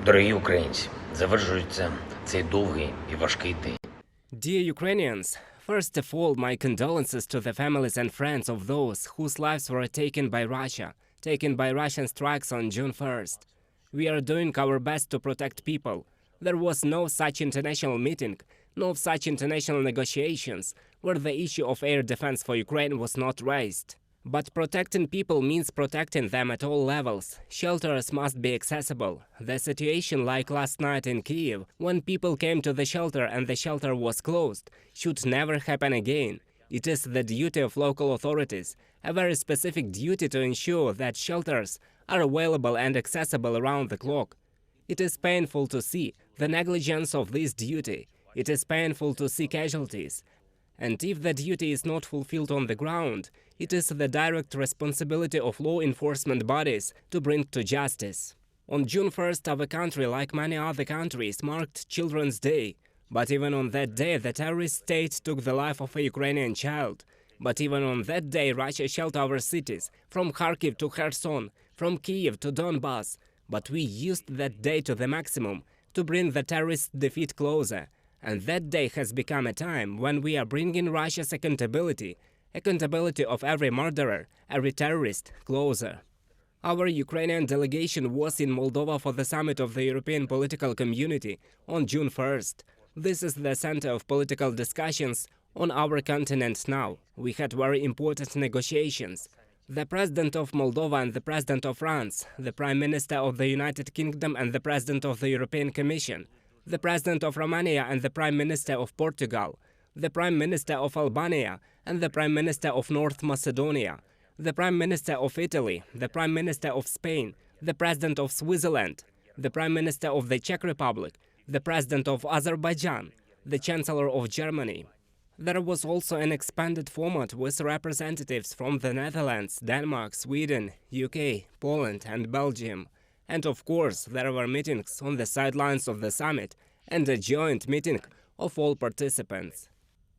Дорогі українці, завершується цей довгий і важкий день. Dear Ukrainians, first of all, my condolences to the families and friends of those whose lives were taken by Russian strikes on June 1st. We are doing our best to protect people. There was no such international meeting, no such international negotiations, where the issue of air defense for Ukraine was not raised. But protecting people means protecting them at all levels. Shelters must be accessible. The situation like last night in Kyiv, when people came to the shelter and the shelter was closed, should never happen again. It is the duty of local authorities, a very specific duty to ensure that shelters are available and accessible around the clock. It is painful to see the negligence of this duty. It is painful to see casualties. And if the duty is not fulfilled on the ground, it is the direct responsibility of law enforcement bodies to bring to justice. On June 1st, our country, like many other countries, marked Children's Day. But even on that day, the terrorist state took the life of a Ukrainian child. But even on that day, Russia shelled our cities, from Kharkiv to Kherson, from Kyiv to Donbass. But we used that day to the maximum to bring the terrorist defeat closer. And that day has become a time when we are bringing Russia's accountability of every murderer, every terrorist, closer. Our Ukrainian delegation was in Moldova for the summit of the European political community on June 1st. This is the center of political discussions on our continent now. We had very important negotiations. The President of Moldova and the President of France, the Prime Minister of the United Kingdom and the President of the European Commission, the President of Romania and the Prime Minister of Portugal, the Prime Minister of Albania and the Prime Minister of North Macedonia, the Prime Minister of Italy, the Prime Minister of Spain, the President of Switzerland, the Prime Minister of the Czech Republic, the President of Azerbaijan, the Chancellor of Germany. There was also an expanded format with representatives from the Netherlands, Denmark, Sweden, UK, Poland and Belgium. And of course, there were meetings on the sidelines of the summit and a joint meeting of all participants.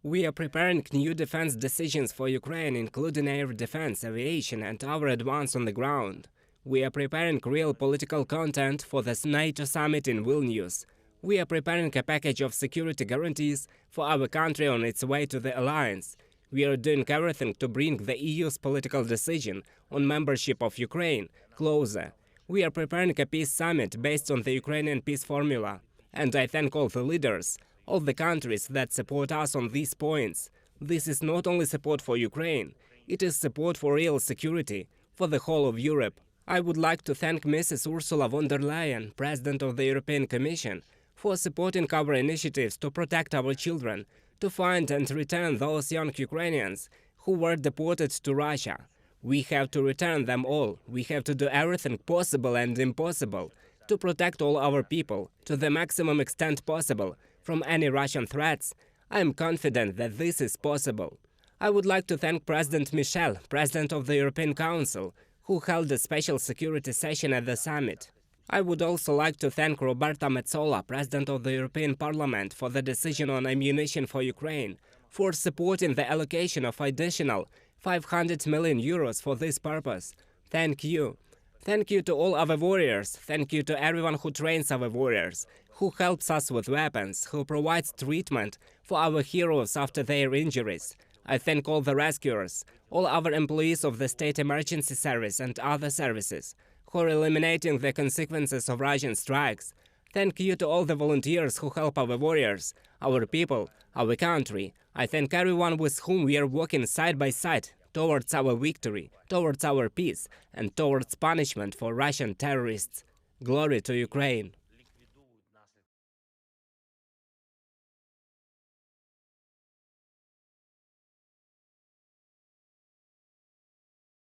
We are preparing new defense decisions for Ukraine, including air defense, aviation and our advance on the ground. We are preparing real political content for the NATO summit in Vilnius. We are preparing a package of security guarantees for our country on its way to the alliance. We are doing everything to bring the EU's political decision on membership of Ukraine closer. We are preparing a peace summit based on the Ukrainian peace formula. And I thank all the leaders, all the countries that support us on these points. This is not only support for Ukraine, it is support for real security for the whole of Europe. I would like to thank Mrs. Ursula von der Leyen, President of the European Commission, for supporting our initiatives to protect our children, to find and return those young Ukrainians who were deported to Russia. We have to return them all. We have to do everything possible and impossible to protect all our people to the maximum extent possible from any Russian threats. I am confident that this is possible. I would like to thank President Michel, President of the European Council, who held a special security session at the summit. I would also like to thank Roberta Metsola, President of the European Parliament, for the decision on ammunition for Ukraine, for supporting the allocation of additional 500 million euros for this purpose. Thank you. Thank you to all our warriors. Thank you to everyone who trains our warriors, who helps us with weapons, who provides treatment for our heroes after their injuries. I thank all the rescuers, all our employees of the State Emergency Service and other services, who are eliminating the consequences of Russian strikes. Thank you to all the volunteers who help our warriors, our people, our country. I thank everyone with whom we are working side by side towards our victory, towards our peace, and towards punishment for Russian terrorists. Glory to Ukraine!